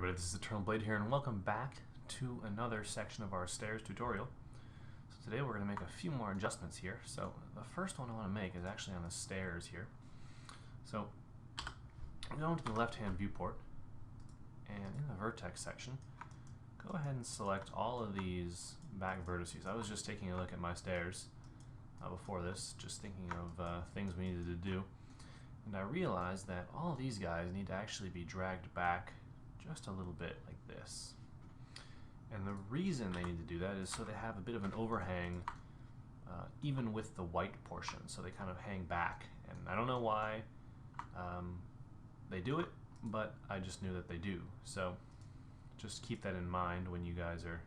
everybody, this is Eternal Blade here, and welcome back to another section of our stairs tutorial. So today we're going to make a few more adjustments here. So the first one I want to make is actually on the stairs here. So I'm going to the left-hand viewport, and in the vertex section, go ahead and select all of these back vertices. I was just taking a look at my stairs before this, just thinking of things we needed to do. And I realized that all of these guys need to actually be dragged back just a little bit like this. And the reason they need to do that is so they have a bit of an overhang even with the white portion, so they kind of hang back. And I don't know why they do it, but I just knew that they do. So just keep that in mind when you guys are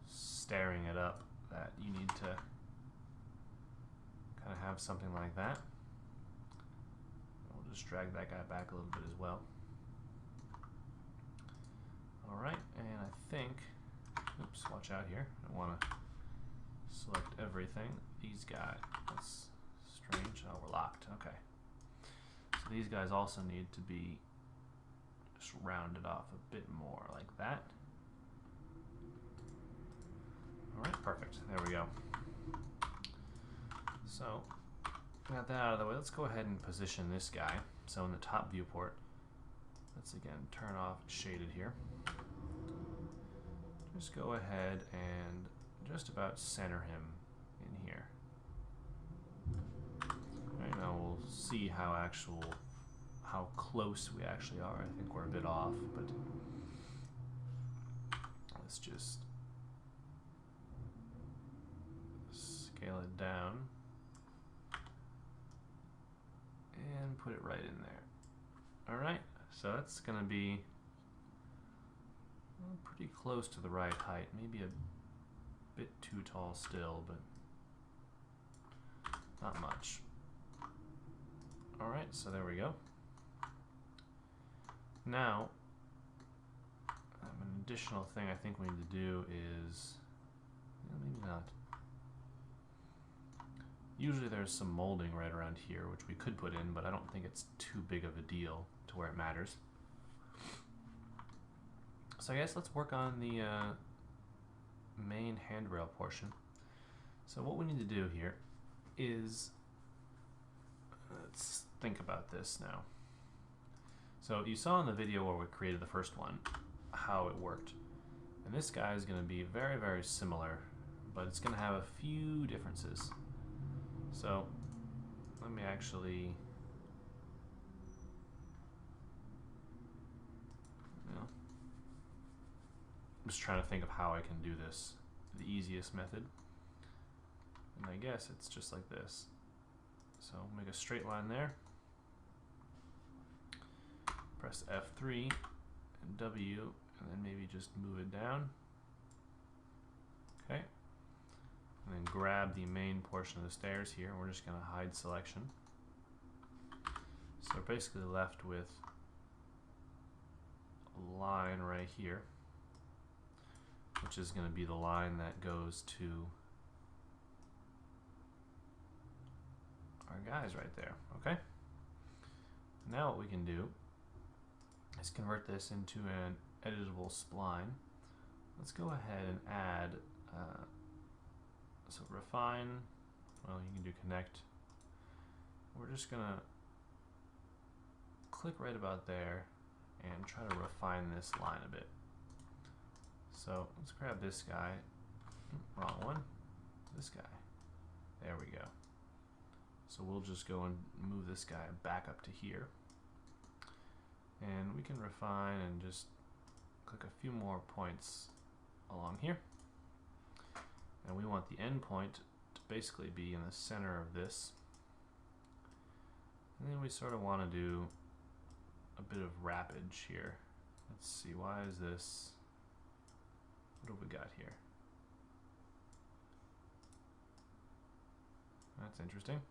staring it up, that you need to kind of have something like that. We'll just drag that guy back a little bit as well. Alright, and I think, oops, watch out here. I don't want to select everything. These guys, that's strange. Oh, we're locked. Okay. So these guys also need to be just rounded off a bit more like that. Alright, perfect. There we go. So, got that out of the way. Let's go ahead and position this guy. So in the top viewport, let's again turn off shaded here. Just go ahead and just about center him in here. Right now we'll see how close we actually are. I think we're a bit off, but let's just scale it down and put it right in there. Alright, so that's going to be pretty close to the right height, maybe a bit too tall still, but not much. Alright, so there we go. Now, an additional thing I think we need to do is, maybe not. Usually there's some molding right around here, which we could put in, but I don't think it's too big of a deal to where it matters. So I guess let's work on the main handrail portion. So what we need to do here is, let's think about this now. So you saw in the video where we created the first one how it worked. And this guy is going to be very, very similar, but it's going to have a few differences. So let me actually, I'm just trying to think of how I can do this the easiest method. And I guess it's just like this. So make a straight line there. Press F3 and W, and then maybe just move it down. Okay. And then grab the main portion of the stairs here. We're just going to hide selection. So we're basically left with a line right here, which is going to be the line that goes to our guys right there. Okay. Now what we can do is convert this into an editable spline. Let's go ahead and add, so refine, well, you can do connect. We're just going to click right about there and try to refine this line a bit. So let's grab this guy, wrong one, this guy, there we go. So we'll just go and move this guy back up to here. And we can refine and just click a few more points along here. And we want the end point to basically be in the center of this. And then we sort of want to do a bit of wrappage here. Let's see, why is this? What have we got here? That's interesting.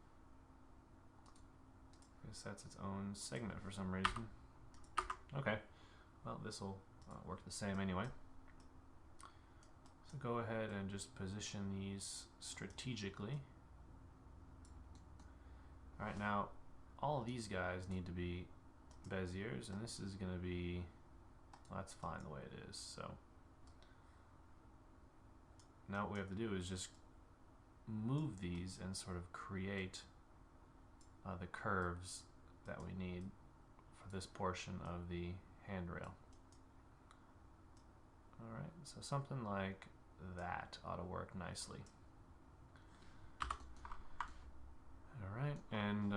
I guess that's its own segment for some reason. Okay, well, this will work the same anyway. So go ahead and just position these strategically. Alright, now all of these guys need to be Beziers, and this is going to be that's fine the way it is. So now what we have to do is just move these and sort of create the curves that we need for this portion of the handrail. Alright, so something like that ought to work nicely. Alright, and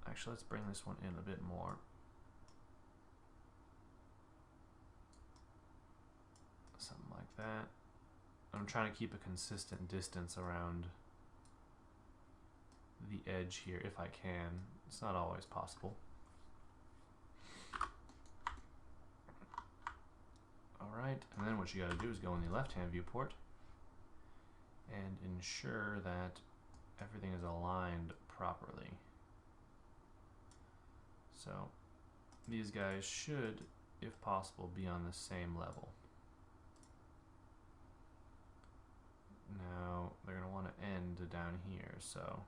actually let's bring this one in a bit more. Something like that. I'm trying to keep a consistent distance around the edge here if I can. It's not always possible. Alright, and then what you gotta do is go in the left-hand viewport and ensure that everything is aligned properly. So these guys should, if possible, be on the same level. Now they're going to want to end down here, so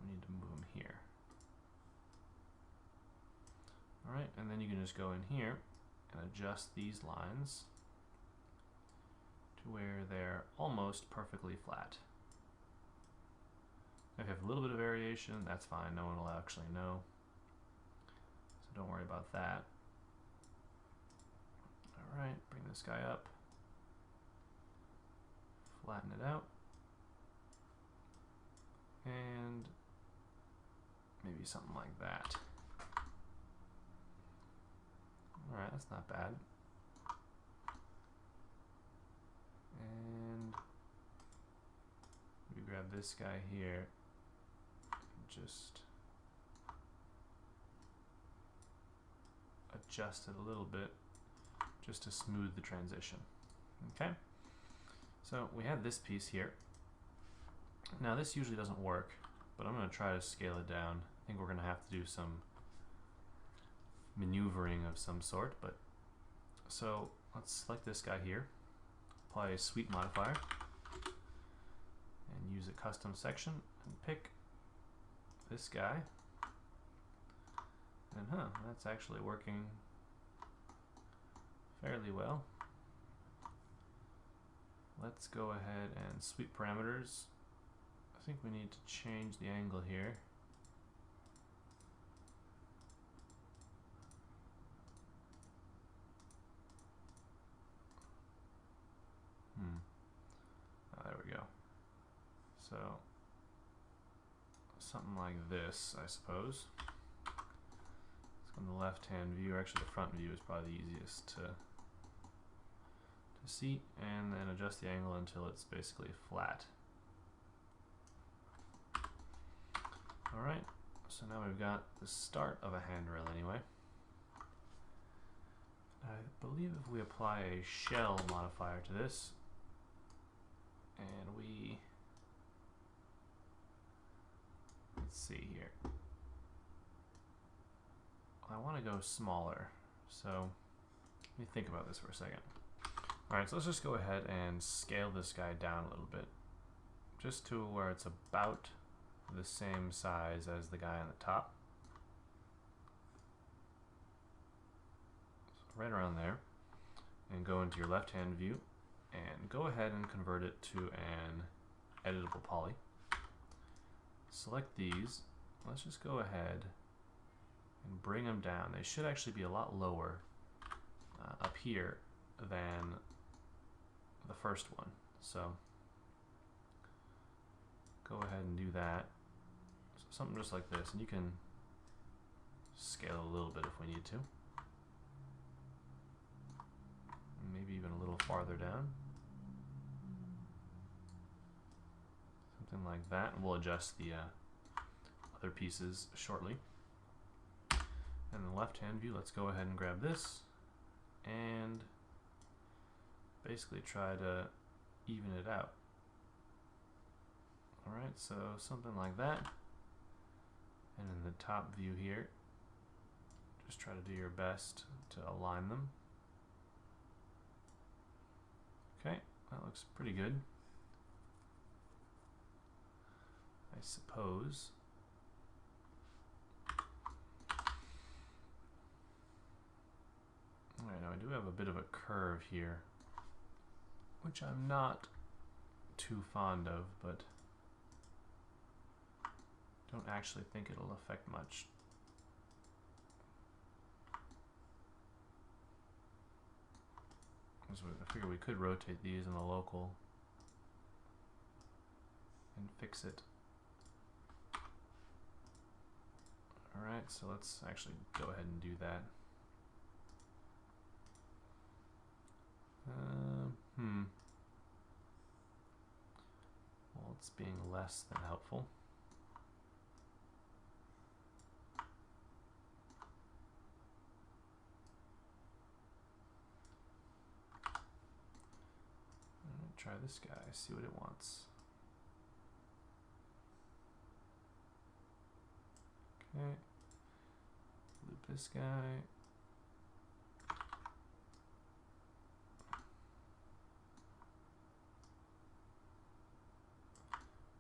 we need to move them here. Alright, and then you can just go in here and adjust these lines to where they're almost perfectly flat. If you have a little bit of variation, that's fine. No one will actually know. So don't worry about that. Alright, bring this guy up. Flatten it out. And maybe something like that. Alright, that's not bad. And we grab this guy here and just adjust it a little bit just to smooth the transition. Okay, so we have this piece here. Now this usually doesn't work, but I'm going to try to scale it down. I think we're going to have to do some maneuvering of some sort, but so let's select this guy here, apply a sweep modifier, and use a custom section and pick this guy. And that's actually working fairly well. Let's go ahead and sweep parameters. I think we need to change the angle here. Oh, there we go. So something like this, I suppose. Let's go in the left-hand view. Actually, the front view is probably the easiest to see, and then adjust the angle until it's basically flat. Alright, so now we've got the start of a handrail anyway. I believe if we apply a shell modifier to this, and we, let's see here, I want to go smaller, so let me think about this for a second. Alright, so let's just go ahead and scale this guy down a little bit, just to where it's about the same size as the guy on the top. So right around there, and go into your left-hand view, and go ahead and convert it to an editable poly. Select these. Let's just go ahead and bring them down. They should actually be a lot lower up here than the first one. So go ahead and do that. So something just like this, and you can scale a little bit if we need to. Maybe even a little farther down. Something like that. And we'll adjust the other pieces shortly. And the left-hand view, let's go ahead and grab this and basically try to even it out. Alright, so something like that. And in the top view here, just try to do your best to align them. Okay, that looks pretty good, I suppose. a bit of a curve here, which I'm not too fond of, but don't actually think it'll affect much. So I figure we could rotate these in the local and fix it. Alright, so let's actually go ahead and do that. Well, it's being less than helpful. Try this guy, see what it wants. Okay, loop this guy.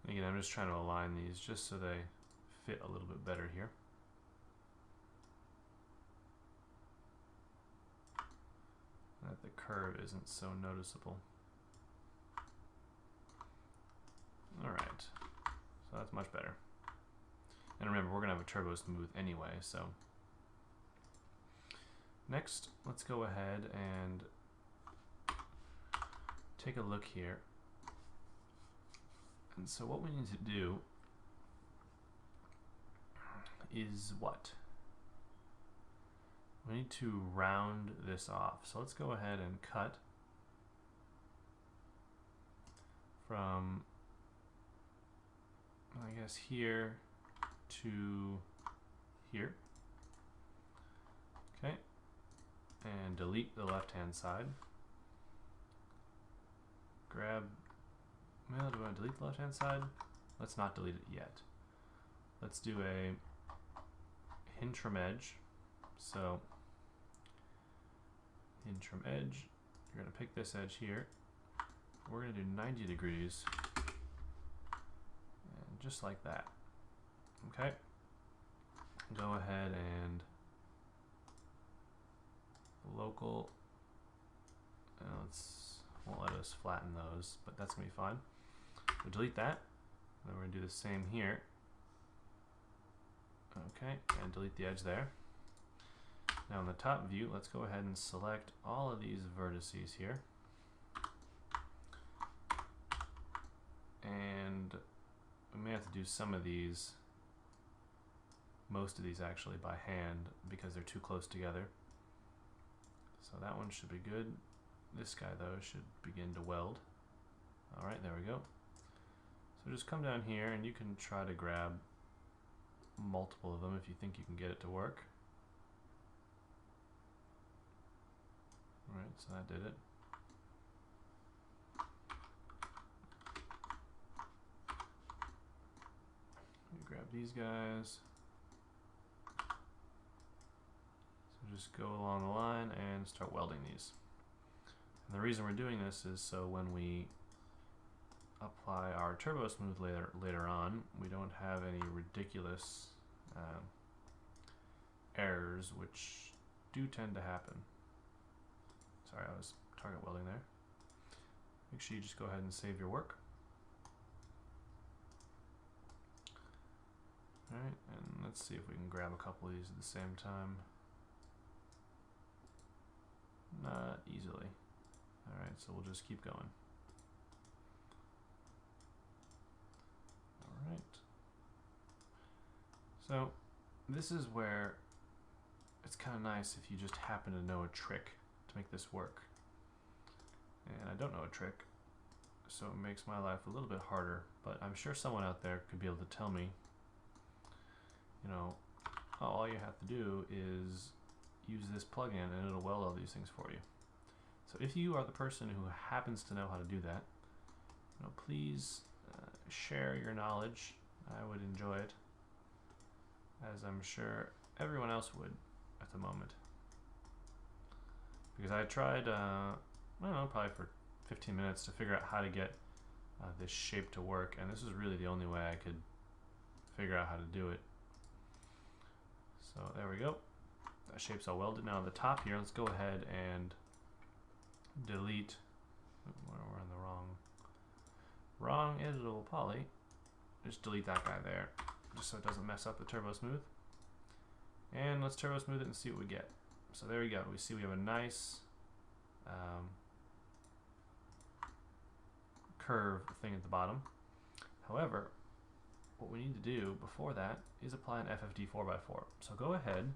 Again, I'm just trying to align these just so they fit a little bit better here. That the curve isn't so noticeable. Alright, so that's much better. And remember, we're going to have a turbo smooth anyway, so. Next, let's go ahead and take a look here. And so what we need to do is what? We need to round this off. So let's go ahead and cut from, I guess, here to here. Okay, and delete the left hand side. Grab, well, do I want to delete the left hand side? Let's not delete it yet. Let's do a hinge from edge. So hinge from edge, you're going to pick this edge here. We're going to do 90 degrees, and just like that. Okay, go ahead and local, won't let us flatten those, but that's gonna be fine. We'll delete that, then we're gonna do the same here. Okay, and delete the edge there. Now in the top view, let's go ahead and select all of these vertices here. And we may have to do some of these, most of these actually, by hand because they're too close together. So that one should be good. This guy though should begin to weld. Alright, there we go. So just come down here and you can try to grab multiple of them if you think you can get it to work. Alright, so that did it. Grab these guys. So just go along the line and start welding these. And the reason we're doing this is so when we apply our turbo smooth later on, we don't have any ridiculous errors, which do tend to happen. Sorry, I was target welding there. Make sure you just go ahead and save your work. Alright, and let's see if we can grab a couple of these at the same time. Not easily. Alright, so we'll just keep going. Alright. So, this is where it's kind of nice if you just happen to know a trick to make this work. And I don't know a trick, so it makes my life a little bit harder, but I'm sure someone out there could be able to tell me, you know, all you have to do is use this plugin and it'll weld all these things for you. So if you are the person who happens to know how to do that, you know, please share your knowledge. I would enjoy it, as I'm sure everyone else would at the moment. Because I tried, I don't know, probably for 15 minutes to figure out how to get this shape to work, and this is really the only way I could figure out how to do it. So there we go. That shape's all welded. Now on the top here, let's go ahead and delete, we're in the wrong editable poly. Just delete that guy there, just so it doesn't mess up the turbo smooth. And let's turbo smooth it and see what we get. So there we go. We see we have a nice curve thing at the bottom. However, what we need to do before that is apply an FFD 4x4. So go ahead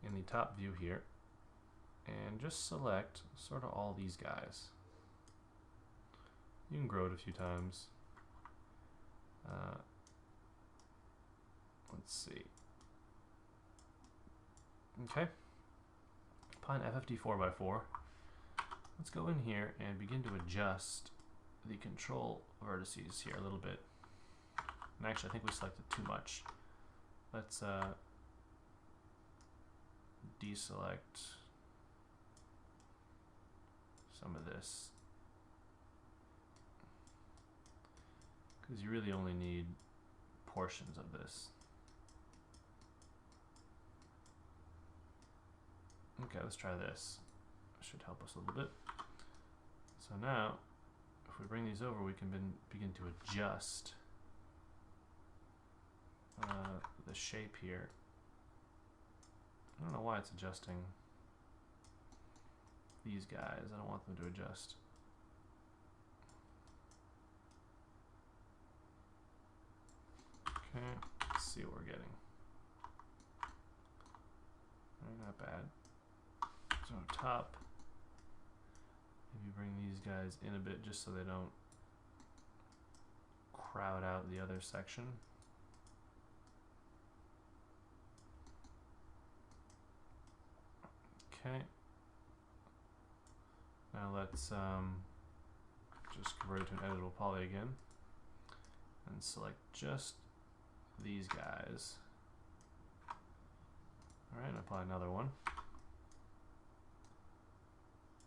in the top view here and just select sort of all these guys. You can grow it a few times. Let's see. Okay. Apply an FFD 4x4. Let's go in here and begin to adjust the control vertices here a little bit. And actually, I think we selected too much. Let's deselect some of this, because you really only need portions of this. Okay, let's try this. Should help us a little bit. So now, if we bring these over, we can begin to adjust the shape here. I don't know why it's adjusting these guys. I don't want them to adjust. Okay, let's see what we're getting. Not bad. So top, maybe bring these guys in a bit just so they don't crowd out the other section. Okay. Now let's just convert it to an editable poly again and select just these guys. Alright, and apply another one.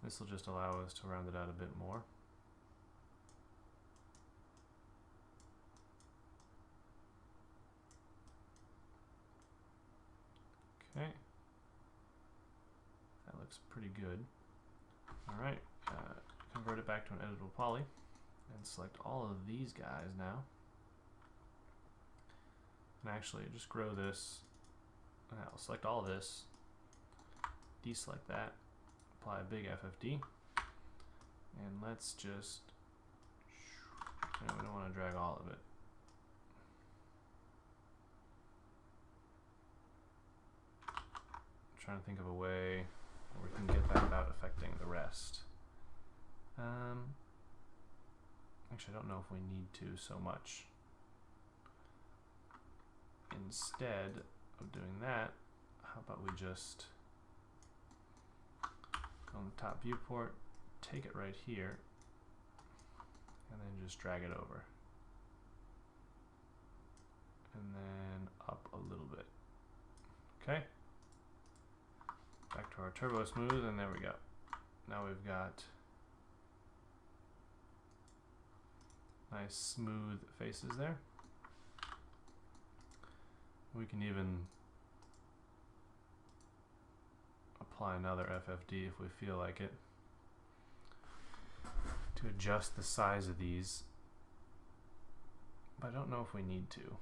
This will just allow us to round it out a bit more. Okay. That looks pretty good. Alright, convert it back to an editable poly and select all of these guys now. And actually just grow this. I'll select all of this, deselect that, apply a big FFD, and let's just, we don't want to drag all of it. I'm trying to think of a way where we can get that without affecting the rest. Actually, I don't know if we need to so much. Instead of doing that, how about we just go on the top viewport, take it right here, and then just drag it over. And then up a little bit. Okay. Back to our turbo smooth, and there we go. Now we've got nice smooth faces there. We can even apply another FFD if we feel like it to adjust the size of these, but I don't know if we need to.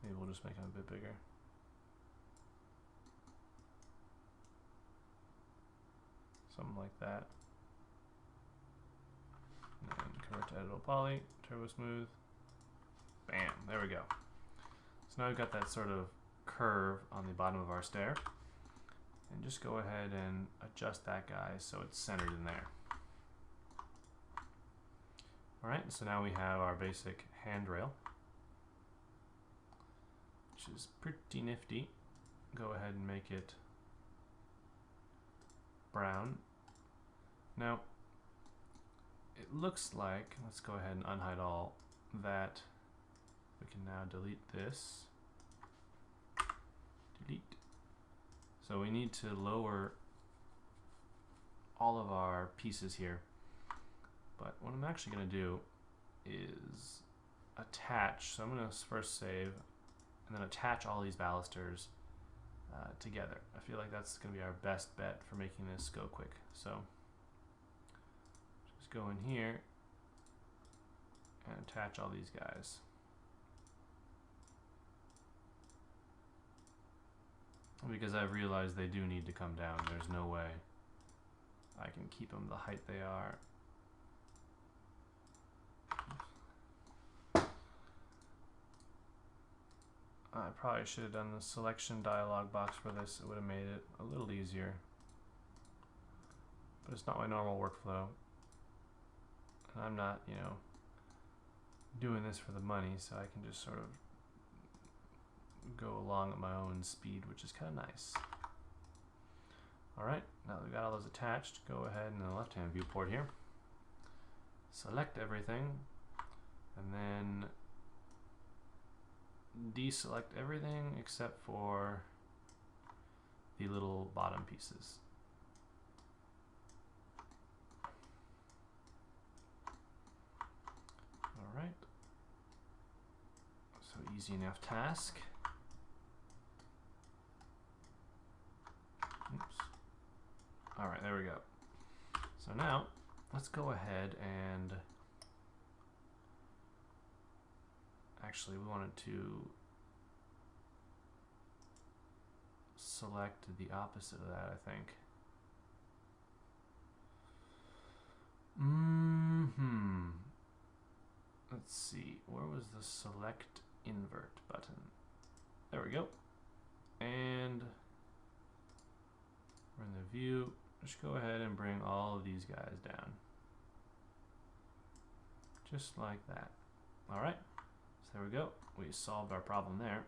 Maybe we'll just make them a bit bigger. Something like that. And then convert to editable poly, turbo smooth. Bam, there we go. So now we've got that sort of curve on the bottom of our stair. And just go ahead and adjust that guy so it's centered in there. Alright, so now we have our basic handrail, which is pretty nifty. Go ahead and make it brown. Now, it looks like, let's go ahead and unhide all, that we can now delete this. Delete. So we need to lower all of our pieces here. But what I'm actually going to do is attach. So I'm going to first save and then attach all these balusters together. I feel like that's going to be our best bet for making this go quick. So just go in here and attach all these guys. Because I've realized they do need to come down. There's no way I can keep them the height they are. I probably should have done the selection dialog box for this. It would have made it a little easier. But it's not my normal workflow. And I'm not, you know, doing this for the money, so I can just sort of go along at my own speed, which is kind of nice. Alright, now that we've got all those attached, go ahead in the left-hand viewport here. Select everything, and then deselect everything except for the little bottom pieces. Alright, so easy enough task. Oops. Alright, there we go. So now, let's go ahead and actually we wanted to select the opposite of that, I think. Let's see, where was the select invert button? There we go. And we're in the view. Just go ahead and bring all of these guys down. Just like that. Alright, so there we go. We solved our problem there.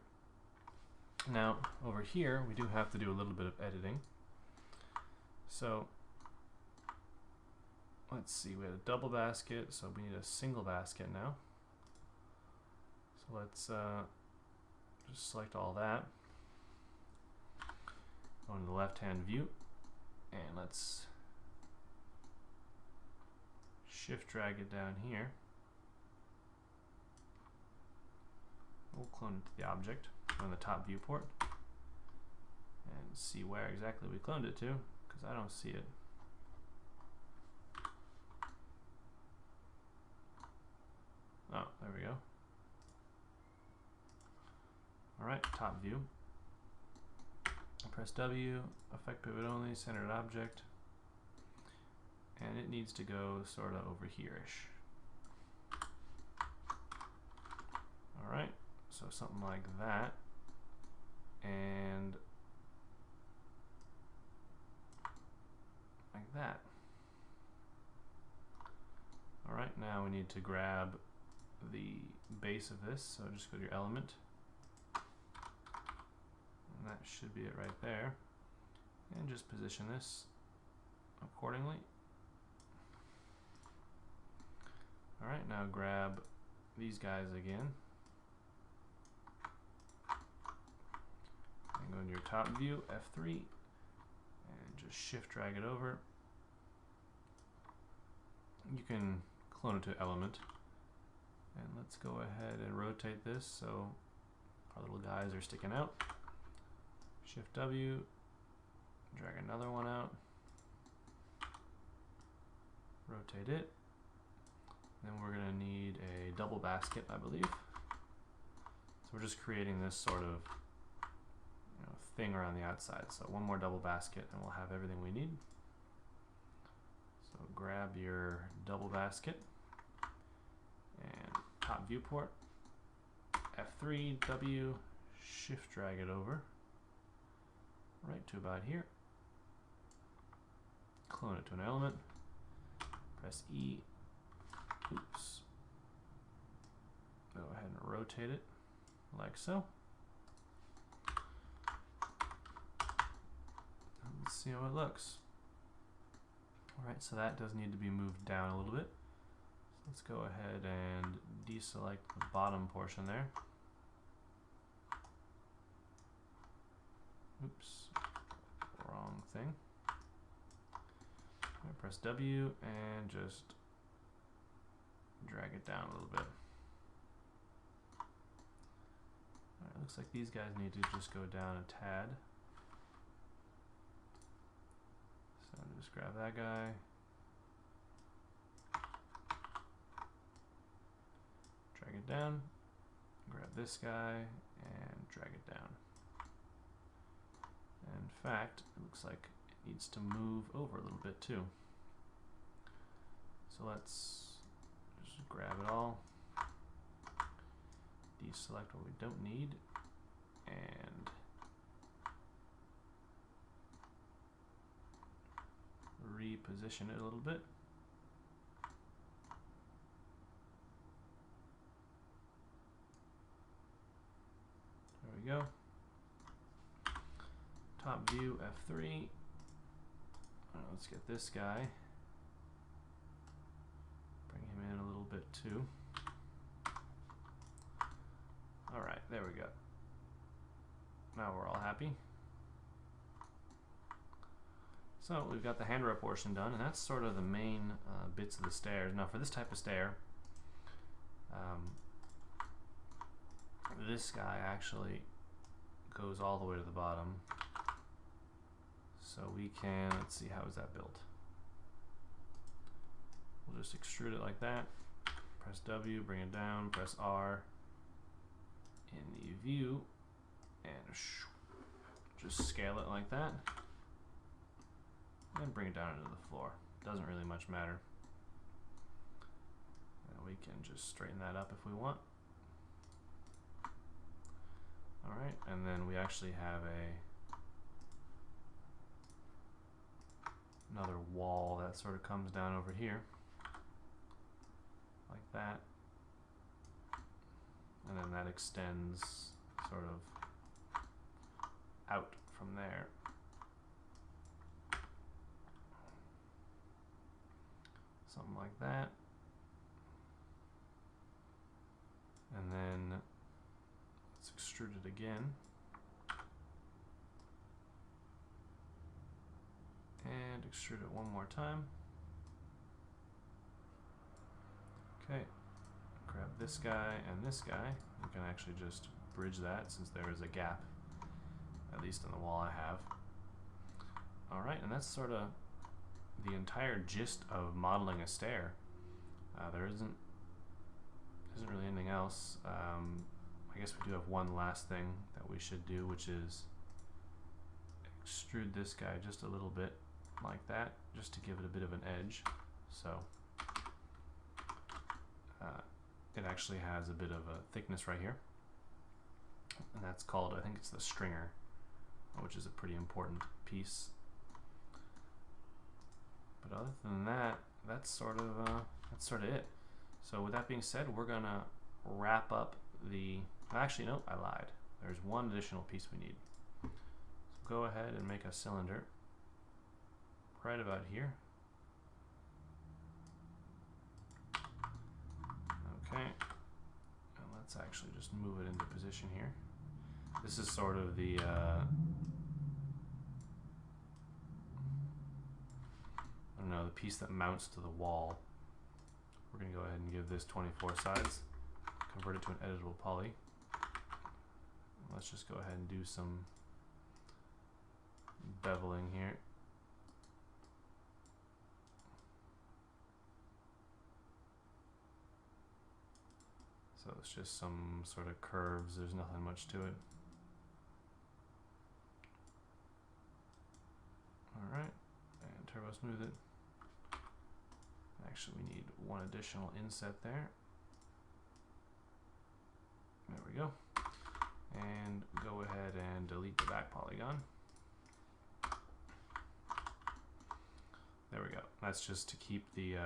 Now, over here, we do have to do a little bit of editing. So, let's see, we had a double basket, so we need a single basket now. So let's just select all that. Go into the left-hand view, and let's shift drag it down here. We'll clone it to the object on the top viewport and see where exactly we cloned it to, because I don't see it. Oh, there we go. Alright, top view. Press W, effect pivot only, centered object, and it needs to go sort of over here-ish. Alright, so something like that, and like that. Alright, now we need to grab the base of this, so just go to your element, and that should be it right there, and just position this accordingly. Alright, now grab these guys again, and go into your top view, F3, and just shift drag it over. You can clone it to element. And let's go ahead and rotate this so our little guys are sticking out. Shift W, drag another one out, rotate it. Then we're going to need a double basket, I believe. So we're just creating this sort of, you know, thing around the outside. So one more double basket and we'll have everything we need. So grab your double basket and top viewport, F3, W, shift drag it over, right to about here, clone it to an element, press E, oops, go ahead and rotate it like so. Let's see how it looks. Alright, so that does need to be moved down a little bit. Let's go ahead and deselect the bottom portion there. Oops, wrong thing. Right, press W and just drag it down a little bit. Alright, looks like these guys need to just go down a tad. So just grab that guy. Drag it down. Grab this guy and drag it down. And in fact, it looks like it needs to move over a little bit too. So let's just grab it all, deselect what we don't need, and reposition it a little bit. There we go. Top view, F3. Let's get this guy. Bring him in a little bit too. Alright, there we go. Now we're all happy. So we've got the handrail portion done, and that's sort of the main bits of the stairs. Now for this type of stair, this guy actually goes all the way to the bottom. So we can, let's see, how is that built? We'll just extrude it like that. Press W, bring it down, press R in the view, and just scale it like that. And bring it down into the floor. Doesn't really much matter. And we can just straighten that up if we want. Alright, and then we actually have another wall that sort of comes down over here. Like that. And then that extends sort of out from there. Something like that. And then let's extrude it again. And extrude it one more time. Okay. Grab this guy and this guy. You can actually just bridge that since there is a gap, at least in the wall I have. Alright, and that's sort of the entire gist of modeling a stair. There isn't really anything else. I guess we do have one last thing that we should do, which is extrude this guy just a little bit like that, just to give it a bit of an edge. So it actually has a bit of a thickness right here, and that's called, I think it's the stringer, which is a pretty important piece. But other than that, that's sort of it. So with that being said, we're gonna wrap up the, actually no, I lied. There's one additional piece we need. So go ahead and make a cylinder right about here. Okay, and let's actually just move it into position here. This is sort of the I don't know, the piece that mounts to the wall. We're going to go ahead and give this 24 sides, convert it to an editable poly. Let's just go ahead and do some beveling here. So it's just some sort of curves, there's nothing much to it. Alright, and turbo smooth it. Actually, we need one additional inset there. There we go. And go ahead and delete the back polygon. There we go. That's just to keep the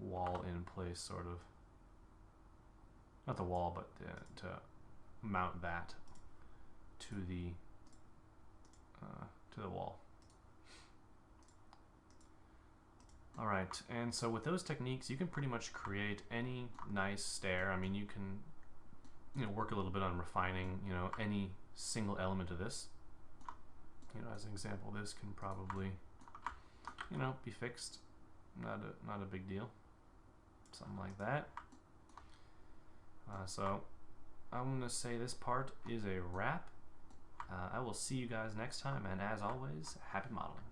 wall in place, sort of. Not the wall, but to mount that to the wall. All right, and so with those techniques, you can pretty much create any nice stair. I mean, you can, work a little bit on refining, any single element of this. As an example, this can probably, be fixed. Not a big deal. Something like that. So I'm going to say this part is a wrap. I will see you guys next time, and as always, happy modeling.